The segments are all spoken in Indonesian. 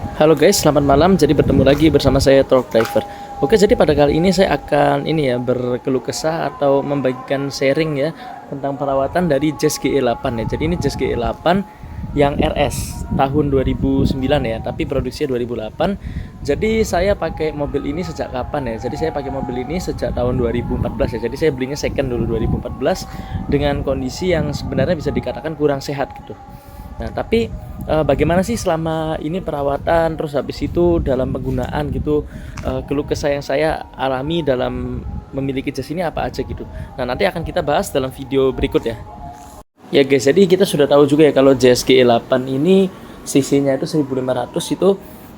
Halo guys, selamat malam. Jadi bertemu lagi bersama saya Truck Driver. Oke, jadi pada kali ini saya akan berkeluh kesah atau membagikan sharing ya tentang perawatan dari Jazz GE8 ya. Jadi ini Jazz GE8 yang RS tahun 2009 ya, tapi produksinya 2008. Jadi saya pakai mobil ini sejak kapan ya? Jadi saya pakai mobil ini sejak tahun 2014 ya. Jadi saya belinya second dulu 2014 dengan kondisi yang sebenarnya bisa dikatakan kurang sehat gitu. Nah, tapi bagaimana sih selama ini perawatan, terus habis itu dalam penggunaan gitu, keluh kesah yang saya alami dalam memiliki jas ini apa aja gitu. Nah, nanti akan kita bahas dalam video berikut ya. Ya guys, jadi kita sudah tahu juga ya kalau jas GE8 ini cc-nya itu 1500 itu,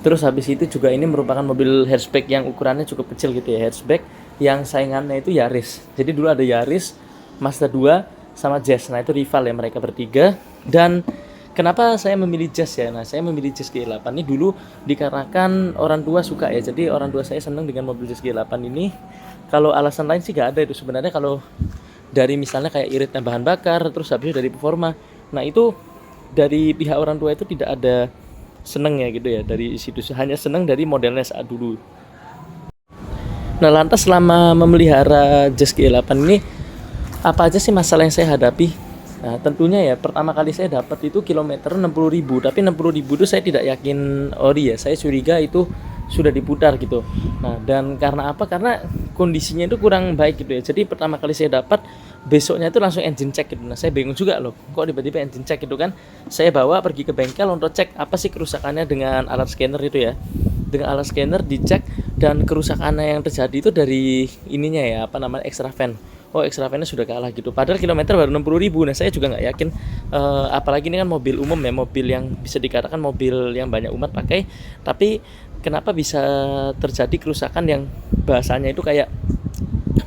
terus habis itu juga ini merupakan mobil hatchback yang ukurannya cukup kecil gitu ya, hatchback yang saingannya itu Yaris. Jadi dulu ada Yaris, Mazda 2 sama Jazz. Nah, itu rival ya mereka bertiga. Dan kenapa saya memilih Jazz ya? Nah, saya memilih Jazz G8 ini dulu dikarenakan orang tua suka ya. Jadi orang tua saya senang dengan mobil Jazz G8 ini. Kalau alasan lain sih gak ada itu sebenarnya, kalau dari misalnya kayak iritnya bahan bakar, terus habis itu dari performa. Nah, itu dari pihak orang tua itu tidak ada seneng ya gitu ya dari situ, hanya seneng dari modelnya saat dulu. Nah, lantas selama memelihara Jazz G8 ini apa aja sih masalah yang saya hadapi? Nah, tentunya ya pertama kali saya dapat itu kilometer 60.000, tapi 60.000 itu saya tidak yakin ori ya. Saya curiga itu sudah diputar gitu. Nah, dan karena apa? Karena kondisinya itu kurang baik gitu ya. Jadi pertama kali saya dapat, besoknya itu langsung engine check gitu. Nah, saya bingung juga loh, kok tiba-tiba engine check gitu kan. Saya bawa pergi ke bengkel untuk cek apa sih kerusakannya dengan alat scanner itu ya. Dengan alat scanner dicek, dan kerusakannya yang terjadi itu dari ininya ya, apa namanya, extra fan. Oh, extra fan-nya sudah kalah gitu. Padahal kilometer baru 60.000. Nah, saya juga nggak yakin. Apalagi ini kan mobil umum ya, mobil yang bisa dikatakan mobil yang banyak umat pakai. Tapi kenapa bisa terjadi kerusakan yang bahasanya itu kayak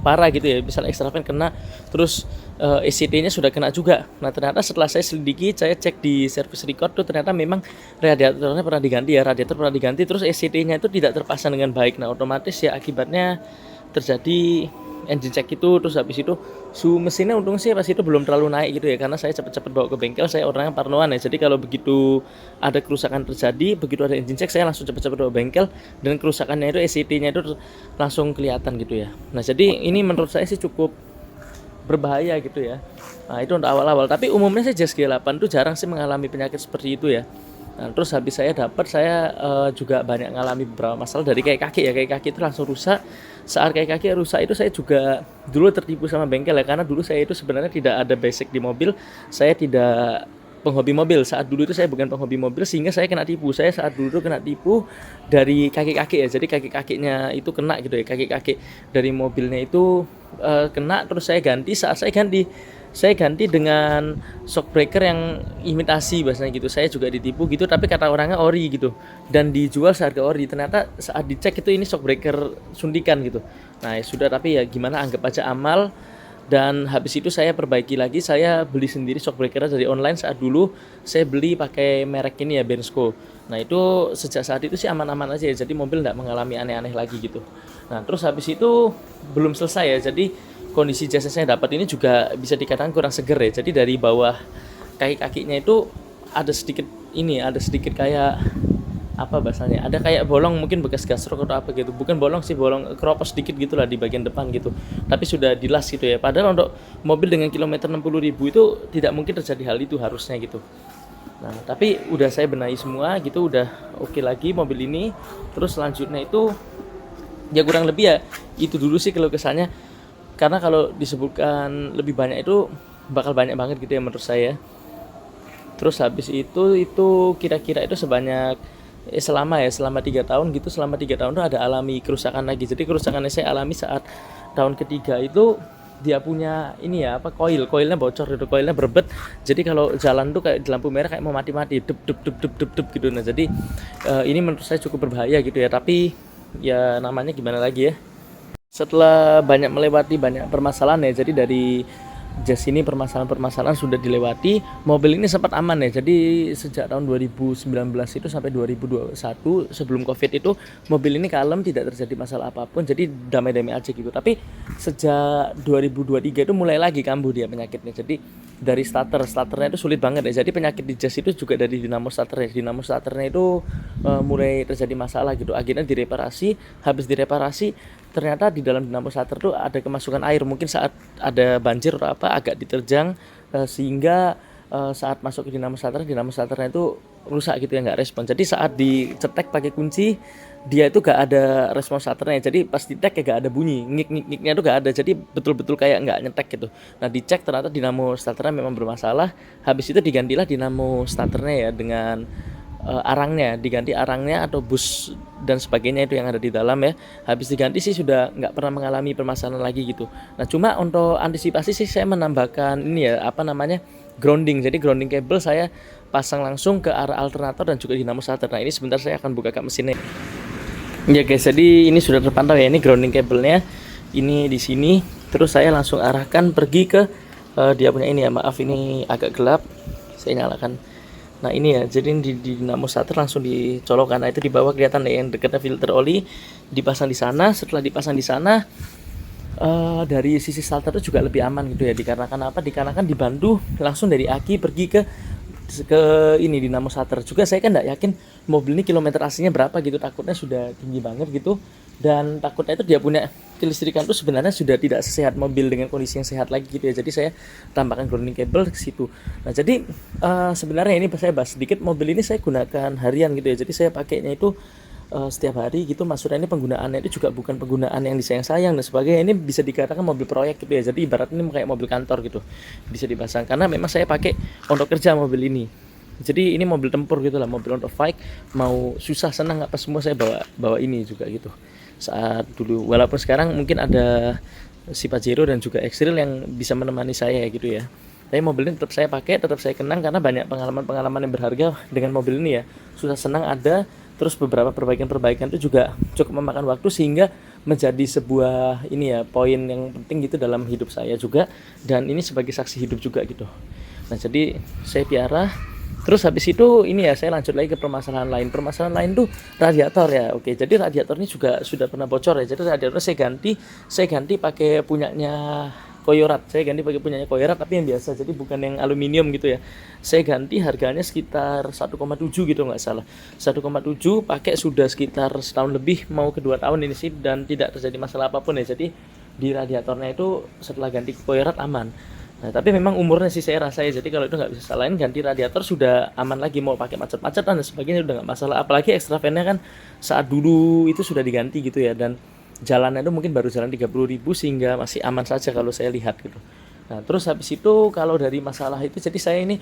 parah gitu ya? Misalnya extra fan kena, terus ECT-nya sudah kena juga. Nah, ternyata setelah saya selidiki, saya cek di service record tuh, ternyata memang radiatornya pernah diganti ya, radiator pernah diganti, terus ECT-nya itu tidak terpasang dengan baik. Nah, otomatis ya akibatnya terjadi engine check itu. Terus habis itu suhu mesinnya untung sih pas itu belum terlalu naik gitu ya, karena saya cepet-cepet bawa ke bengkel. Saya orangnya parnoan ya, jadi kalau begitu ada kerusakan terjadi, begitu ada engine check, saya langsung cepet-cepet bawa ke bengkel, dan kerusakannya itu ECT-nya itu langsung kelihatan gitu ya. Nah, jadi ini menurut saya sih cukup berbahaya gitu ya. Nah, itu untuk awal-awal, tapi umumnya sih Jazz G8 tuh jarang sih mengalami penyakit seperti itu ya. Nah, terus habis saya dapat, saya juga banyak ngalami beberapa masalah dari kayak kaki ya. Kayak kaki itu langsung rusak. Saat kayak kaki rusak itu saya juga dulu tertipu sama bengkel ya, karena dulu saya itu sebenarnya tidak ada basic di mobil. Saya tidak penghobi mobil. Saat dulu itu saya bukan penghobi mobil, sehingga saya kena tipu. Saya saat dulu itu kena tipu dari kaki-kaki ya. Jadi kaki-kakinya itu kena gitu ya. Kaki-kaki dari mobilnya itu kena, terus saya ganti. Saat saya ganti dengan shockbreaker yang imitasi bahasanya gitu. Saya juga ditipu gitu, tapi kata orangnya ori gitu, dan dijual seharga ori. Ternyata saat dicek itu ini shockbreaker suntikan gitu. Nah, ya sudah, tapi ya gimana, anggap aja amal. Dan habis itu saya perbaiki lagi, saya beli sendiri shockbreakernya dari online. Saat dulu saya beli pakai merek ini ya, Bensco. Nah, itu sejak saat itu sih aman-aman aja ya, jadi mobil nggak mengalami aneh-aneh lagi gitu. Nah, terus habis itu belum selesai ya, jadi kondisi jas yang saya dapat ini juga bisa dikatakan kurang seger ya. Jadi dari bawah kaki-kakinya itu ada sedikit ada sedikit kayak apa bahasanya, ada kayak bolong, mungkin bekas gasrok atau apa gitu. Bukan bolong sih, bolong keropos sedikit gitulah di bagian depan gitu, tapi sudah dilas gitu ya. Padahal untuk mobil dengan kilometer 60.000 itu tidak mungkin terjadi hal itu harusnya gitu. Nah, tapi udah saya benahi semua gitu, udah oke lagi mobil ini. Terus selanjutnya itu ya kurang lebih ya itu dulu sih kalau kesannya, karena kalau disebutkan lebih banyak itu bakal banyak banget gitu ya menurut saya. Terus habis itu kira-kira itu sebanyak selama 3 tahun gitu, selama 3 tahun itu ada alami kerusakan lagi. Jadi kerusakan yang saya alami saat tahun ketiga itu, dia punya ini ya, apa, koilnya bocor gitu, koilnya berbet. Jadi kalau jalan tuh kayak di lampu merah kayak mau mati-mati, dep dep dep dep dep dep gitu. Nah, jadi ini menurut saya cukup berbahaya gitu ya, tapi ya namanya gimana lagi ya. Setelah banyak melewati banyak permasalahan ya, jadi dari Jazz ini permasalahan-permasalahan sudah dilewati, mobil ini sempat aman ya. Jadi sejak tahun 2019 itu sampai 2021 sebelum Covid itu mobil ini kalem, tidak terjadi masalah apapun. Jadi damai-damai aja gitu. Tapi sejak 2023 itu mulai lagi kambuh dia penyakitnya. Jadi dari starternya itu sulit banget ya. Jadi penyakit di Jazz itu juga dari dinamo starternya. Dinamo starternya itu mulai terjadi masalah gitu. Akhirnya direparasi, habis direparasi ternyata di dalam dinamo starter tuh ada kemasukan air, mungkin saat ada banjir atau apa agak diterjang, sehingga saat masuk ke dinamo starternya itu rusak gitu ya, nggak respon. Jadi saat dicetek pakai kunci dia itu gak ada respon starternya, jadi pas ditek ya gak ada bunyi, ngik-ngiknya tuh gak ada, jadi betul-betul kayak nggak nyetek gitu. Nah dicek ternyata dinamo starternya memang bermasalah, habis itu digantilah dinamo starternya ya dengan arangnya, diganti arangnya atau bus dan sebagainya itu yang ada di dalam ya. Habis diganti sih sudah nggak pernah mengalami permasalahan lagi gitu. Nah cuma untuk antisipasi sih saya menambahkan ini ya, apa namanya, grounding. Jadi grounding cable saya pasang langsung ke arah alternator dan juga dinamo starter. Nah ini sebentar saya akan buka mesinnya. Ya guys, jadi ini sudah terpantau ya, ini grounding cable-nya ini di sini. Terus saya langsung arahkan pergi ke dia punya ini ya, maaf ini agak gelap, saya nyalakan. Nah ini ya, jadi di dinamo starter langsung dicolokkan. Nah itu di bawah kelihatan ya, yang dekatnya filter oli dipasang di sana. Setelah dipasang di sana, dari sisi starter itu juga lebih aman gitu ya, dikarenakan apa? Dikarenakan dibantu langsung dari aki pergi ke ini dinamo starter. Juga saya kan nggak yakin mobil ini kilometer aslinya berapa gitu, takutnya sudah tinggi banget gitu, dan takutnya itu dia punya kelistrikan itu sebenarnya sudah tidak sesehat mobil dengan kondisi yang sehat lagi gitu ya. Jadi saya tambahkan grounding cable ke situ. Nah jadi sebenarnya ini saya bahas sedikit, mobil ini saya gunakan harian gitu ya, jadi saya pakainya itu setiap hari gitu. Maksudnya ini penggunaannya itu juga bukan penggunaan yang disayang-sayang dan sebagainya, ini bisa dikatakan mobil proyek gitu ya. Jadi ibaratnya ini kayak mobil kantor gitu, bisa dipasang, karena memang saya pakai untuk kerja mobil ini. Jadi ini mobil tempur gitu lah, mobil untuk fight, mau susah senang apa semua saya bawa ini juga gitu saat dulu. Walaupun sekarang mungkin ada si Pajero dan juga X-Trail yang bisa menemani saya gitu ya, tapi mobil ini tetap saya pakai, tetap saya kenang, karena banyak pengalaman yang berharga dengan mobil ini ya. Susah senang ada, terus beberapa perbaikan itu juga cukup memakan waktu, sehingga menjadi sebuah ini ya, poin yang penting gitu dalam hidup saya juga, dan ini sebagai saksi hidup juga gitu. Nah jadi saya piara. Terus habis itu ini ya, saya lanjut lagi ke permasalahan lain. Permasalahan lain tuh radiator ya. Oke, jadi radiator ini juga sudah pernah bocor ya. Jadi radiator saya ganti pakai punyanya Koyorat. Saya ganti pakai punyanya Koyorat, tapi yang biasa, jadi bukan yang aluminium gitu ya. Saya ganti harganya sekitar 1,7 gitu nggak salah. 1,7 pakai sudah sekitar setahun lebih, mau ke 2 tahun ini sih, dan tidak terjadi masalah apapun ya. Jadi di radiatornya itu setelah ganti Koyorat aman. Nah, tapi memang umurnya sih saya rasa ya, jadi kalau itu nggak bisa salahin, ganti radiator sudah aman lagi, mau pakai macet-macetan dan sebagainya udah nggak masalah. Apalagi extra fan-nya kan saat dulu itu sudah diganti gitu ya, dan jalannya itu mungkin baru jalan 30.000 sehingga masih aman saja kalau saya lihat gitu. Nah terus habis itu kalau dari masalah itu, jadi saya ini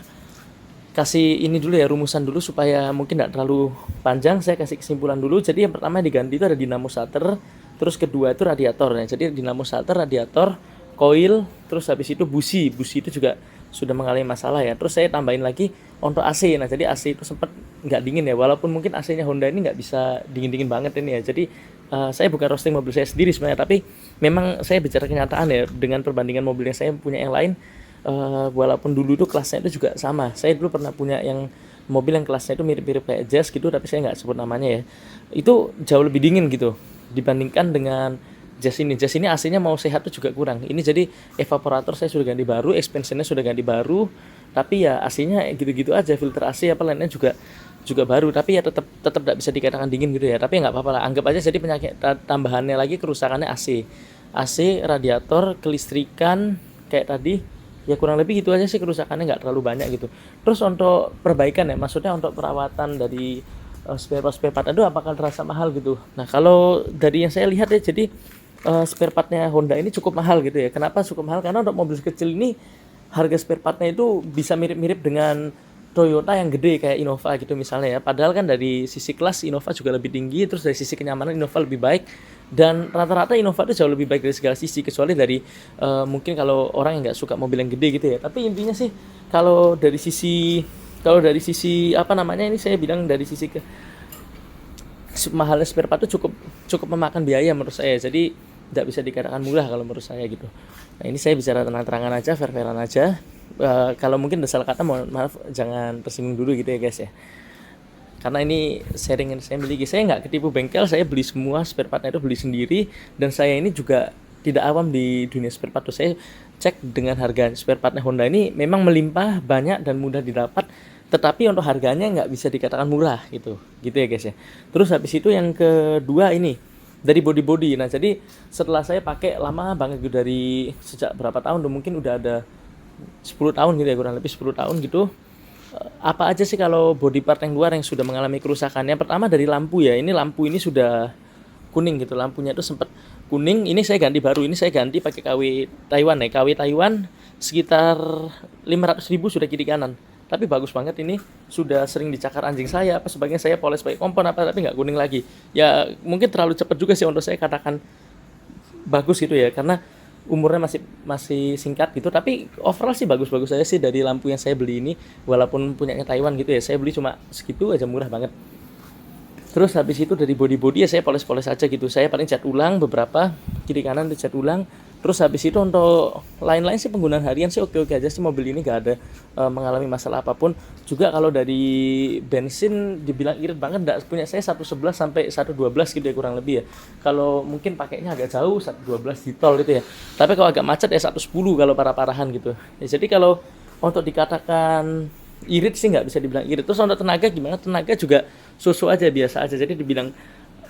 kasih ini dulu ya, rumusan dulu supaya mungkin tidak terlalu panjang, saya kasih kesimpulan dulu. Jadi yang pertama diganti itu ada dinamo starter, terus kedua itu radiatornya. Jadi dinamo starter, radiator, coil, terus habis itu busi itu juga sudah mengalami masalah ya. Terus saya tambahin lagi untuk AC. Nah jadi AC itu sempat nggak dingin ya, walaupun mungkin AC-nya Honda ini nggak bisa dingin banget ini ya. Jadi saya bukan roasting mobil saya sendiri sebenarnya, tapi memang saya bicara kenyataan ya, dengan perbandingan mobil yang saya punya yang lain. Walaupun dulu itu kelasnya itu juga sama, saya dulu pernah punya yang mobil yang kelasnya itu mirip-mirip kayak Jazz gitu, tapi saya nggak sebut namanya ya, itu jauh lebih dingin gitu dibandingkan dengan Jazz ini. Jazz ini AC-nya mau sehat tuh juga kurang. Ini jadi evaporator saya sudah ganti baru, expansionnya sudah ganti baru, tapi ya AC-nya gitu-gitu aja, filter AC apa lainnya juga baru, tapi ya tetap tidak bisa dikatakan dingin gitu ya. Tapi nggak apa-apa lah, anggap aja jadi penyakit tambahannya lagi, kerusakannya AC, radiator, kelistrikan kayak tadi. Ya kurang lebih gitu aja sih kerusakannya, nggak terlalu banyak gitu. Terus untuk perbaikan ya, maksudnya untuk perawatan dari spare part itu apakah terasa mahal gitu. Nah kalau dari yang saya lihat ya, jadi spare partnya Honda ini cukup mahal gitu ya. Kenapa cukup mahal? Karena untuk mobil kecil ini harga spare partnya itu bisa mirip-mirip dengan Toyota yang gede kayak Innova gitu misalnya ya. Padahal kan dari sisi kelas Innova juga lebih tinggi, terus dari sisi kenyamanan Innova lebih baik, dan rata-rata Innova itu jauh lebih baik dari segala sisi, kecuali dari mungkin kalau orang yang nggak suka mobil yang gede gitu ya. Tapi intinya sih kalau dari sisi apa namanya, ini saya bilang dari sisi mahalnya spare part itu cukup memakan biaya menurut saya. Jadi tidak bisa dikatakan murah kalau menurut saya gitu. Nah ini saya bicara terang-terangan aja, fair-fairan aja. Kalau mungkin ada salah kata, mohon maaf, jangan tersinggung dulu gitu ya guys ya. Karena ini sharing yang saya miliki, saya nggak ketipu bengkel, saya beli semua spare partnya itu beli sendiri, dan saya ini juga tidak awam di dunia spare part. Saya cek dengan harga spare partnya Honda ini memang melimpah, banyak dan mudah didapat, tetapi untuk harganya nggak bisa dikatakan murah gitu ya guys ya. Terus habis itu yang kedua ini dari body. Nah jadi setelah saya pakai lama banget gitu, dari sejak berapa tahun tuh, mungkin udah ada 10 tahun gitu ya, kurang lebih 10 tahun gitu. Apa aja sih kalau body part yang luar yang sudah mengalami kerusakan? Yang pertama dari lampu ya, ini lampu ini sudah kuning gitu, lampunya itu sempat kuning. Ini saya ganti baru, ini saya ganti pakai KW Taiwan ya, KW Taiwan sekitar 500.000 sudah kiri kanan, tapi bagus banget. Ini sudah sering dicakar anjing saya apa sebagainya, saya poles pakai kompon apa, tapi nggak kuning lagi ya. Mungkin terlalu cepat juga sih untuk saya katakan bagus gitu ya, karena umurnya masih singkat gitu. Tapi overall sih bagus-bagus saya sih dari lampu yang saya beli ini, walaupun punyanya Taiwan gitu ya. Saya beli cuma segitu aja, murah banget. Terus habis itu dari body ya saya poles-poles aja gitu. Saya paling cat ulang beberapa, kiri kanan dicat ulang. Terus habis itu untuk lain-lain sih penggunaan harian sih oke-oke aja sih, mobil ini gak ada mengalami masalah apapun. Juga kalau dari bensin dibilang irit banget enggak, punya saya 111 sampai 112 gitu ya kurang lebih ya. Kalau mungkin pakainya agak jauh 112 di tol gitu ya. Tapi kalau agak macet ya 110 kalau parah-parahan gitu. Ya, jadi kalau untuk dikatakan irit sih nggak bisa dibilang irit. Terus untuk tenaga gimana? Tenaga juga susu aja, biasa aja. Jadi dibilang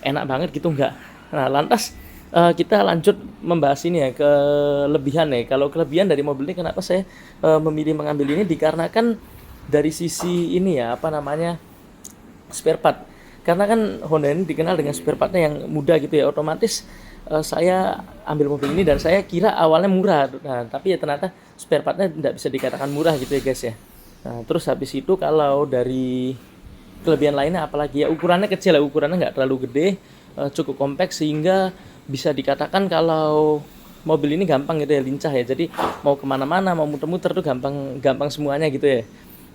enak banget gitu enggak. Nah lantas kita lanjut membahas ini ya, kelebihan ya. Kalau kelebihan dari mobil ini, kenapa saya memilih mengambil ini, dikarenakan dari sisi ini ya, apa namanya, spare part. Karena kan Honda ini dikenal dengan spare partnya yang mudah gitu ya, otomatis saya ambil mobil ini dan saya kira awalnya murah. Nah tapi ya ternyata spare partnya tidak bisa dikatakan murah gitu ya guys ya. Nah terus habis itu kalau dari kelebihan lainnya apalagi ya, ukurannya kecil ya, ukurannya nggak terlalu gede, cukup kompak sehingga bisa dikatakan kalau mobil ini gampang gitu ya, lincah ya. Jadi mau kemana-mana, mau muter-muter tuh gampang semuanya gitu ya.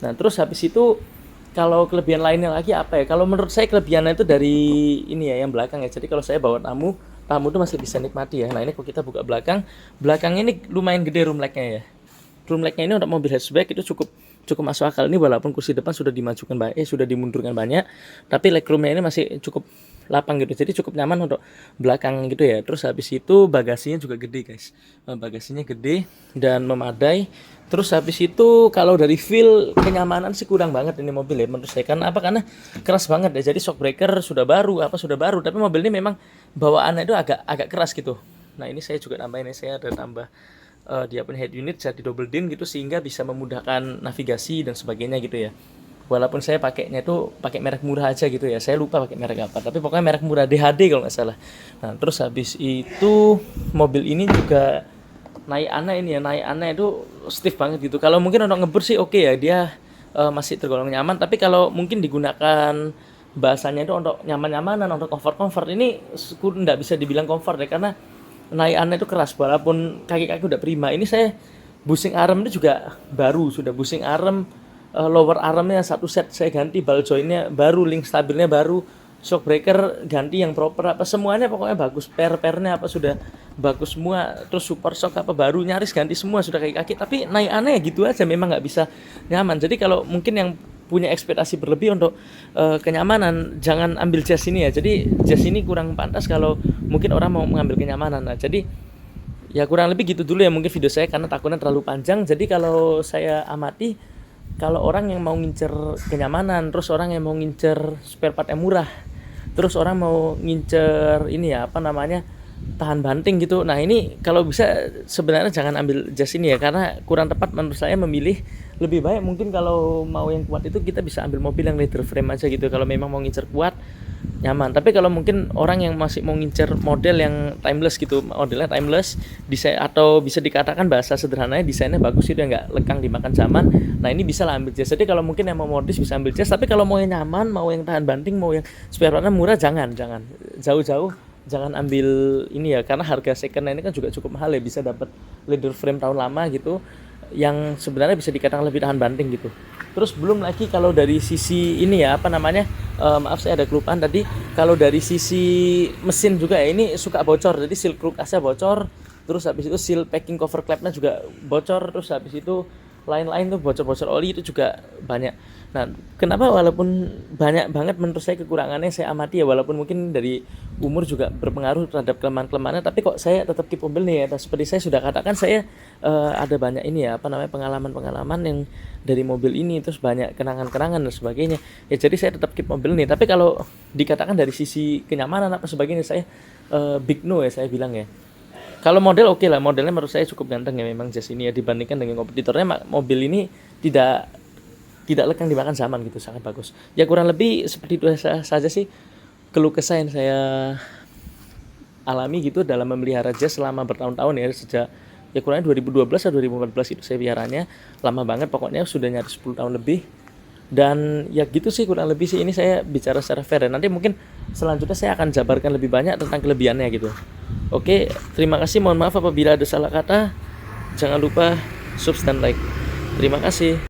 Nah terus habis itu kalau kelebihan lainnya lagi apa ya? Kalau menurut saya kelebihannya itu dari ini ya, yang belakang ya. Jadi kalau saya bawa tamu tuh masih bisa nikmati ya. Nah ini kalau kita buka belakang ini lumayan gede room leg-nya ya. Room leg-nya ini untuk mobil hatchback itu cukup masuk akal. Ini walaupun kursi depan sudah dimajukan sudah dimundurkan banyak, tapi legroomnya ini masih cukup lapang gitu, jadi cukup nyaman untuk belakang gitu ya. Terus habis itu bagasinya juga gede guys, bagasinya gede dan memadai. Terus habis itu kalau dari feel kenyamanan sih kurang banget ini mobil ya menurut saya. Karena keras banget ya. Jadi shock breaker sudah baru, tapi mobil ini memang bawaannya itu agak keras gitu. Nah ini saya juga nambahin, saya ada tambah dia punya head unit jadi double din gitu, sehingga bisa memudahkan navigasi dan sebagainya gitu ya. Walaupun saya pakainya itu pakai merek murah aja gitu ya, saya lupa pakai merek apa, tapi pokoknya merek murah, DHD kalau nggak salah. Nah terus habis itu mobil ini juga naik aneh itu stiff banget gitu. Kalau mungkin untuk ngebut sih oke ya, dia masih tergolong nyaman. Tapi kalau mungkin digunakan bahasanya itu untuk nyaman-nyamanan, untuk comfort ini nggak bisa dibilang comfort ya, karena naikannya itu keras. Walaupun kaki-kaki udah prima, ini saya bushing arm itu juga baru, sudah bushing arm, lower armnya satu set saya ganti, ball jointnya baru, link stabilnya baru, shock breaker ganti yang proper, apa semuanya pokoknya bagus, pernya apa sudah bagus semua. Terus super shock apa baru, nyaris ganti semua sudah kaki-kaki. Tapi naikannya ya gitu aja, memang nggak bisa nyaman. Jadi kalau mungkin yang punya ekspektasi berlebih untuk kenyamanan, jangan ambil jazz ini ya. Jadi jazz ini kurang pantas kalau mungkin orang mau mengambil kenyamanan. Nah jadi ya kurang lebih gitu dulu ya mungkin video saya, karena takutnya terlalu panjang. Jadi kalau saya amati, kalau orang yang mau ngincer kenyamanan, terus orang yang mau ngincer spare part yang murah, terus orang mau ngincer ini ya, apa namanya, tahan banting gitu. Nah ini kalau bisa sebenarnya jangan ambil jazz ini ya, karena kurang tepat menurut saya memilih. Lebih baik mungkin kalau mau yang kuat itu kita bisa ambil mobil yang leather frame aja gitu, kalau memang mau ngincer kuat, nyaman. Tapi kalau mungkin orang yang masih mau ngincer model yang timeless gitu, modelnya timeless, desain atau bisa dikatakan bahasa sederhananya desainnya bagus itu, yang nggak lekang dimakan zaman, nah ini bisa lah ambil jazz. Jadi kalau mungkin yang mau modis bisa ambil jazz, tapi kalau mau yang nyaman, mau yang tahan banting, mau yang spare partnya murah, jangan jauh-jauh jangan ambil ini ya, karena harga second ini kan juga cukup mahal ya, bisa dapat leather frame tahun lama gitu, yang sebenarnya bisa dikatakan lebih tahan banting gitu. Terus belum lagi kalau dari sisi ini ya, apa namanya, maaf saya ada kelupaan tadi, kalau dari sisi mesin juga ya, ini suka bocor. Jadi seal crook asnya bocor, terus habis itu seal packing cover clapnya juga bocor, terus habis itu lain-lain tuh bocor-bocor oli itu juga banyak. Nah, kenapa walaupun banyak banget menurut saya kekurangannya saya amati ya, walaupun mungkin dari umur juga berpengaruh terhadap kelemahan-kelemahannya, tapi kok saya tetap keep mobil nih ya. Dan seperti saya sudah katakan, saya ada banyak ini ya, apa namanya, pengalaman-pengalaman yang dari mobil ini, terus banyak kenangan-kenangan dan sebagainya. Ya jadi saya tetap keep mobil nih. Tapi kalau dikatakan dari sisi kenyamanan apa sebagainya, saya big no ya saya bilang ya. Kalau model oke lah, modelnya menurut saya cukup ganteng ya memang Jazz ini ya, dibandingkan dengan kompetitornya. Mobil ini tidak tidak lekang dimakan zaman gitu, sangat bagus. Ya kurang lebih seperti itu saja sih keluh kesah yang saya alami gitu dalam memelihara Jazz selama bertahun-tahun ya, sejak ya kurangnya 2012 atau 2014 itu saya piaranya, lama banget pokoknya, sudah nyari 10 tahun lebih. Dan ya gitu sih kurang lebih sih, ini saya bicara secara fair dan nanti mungkin selanjutnya saya akan jabarkan lebih banyak tentang kelebihannya gitu. Oke, terima kasih, mohon maaf apabila ada salah kata. Jangan lupa subscribe dan like. Terima kasih.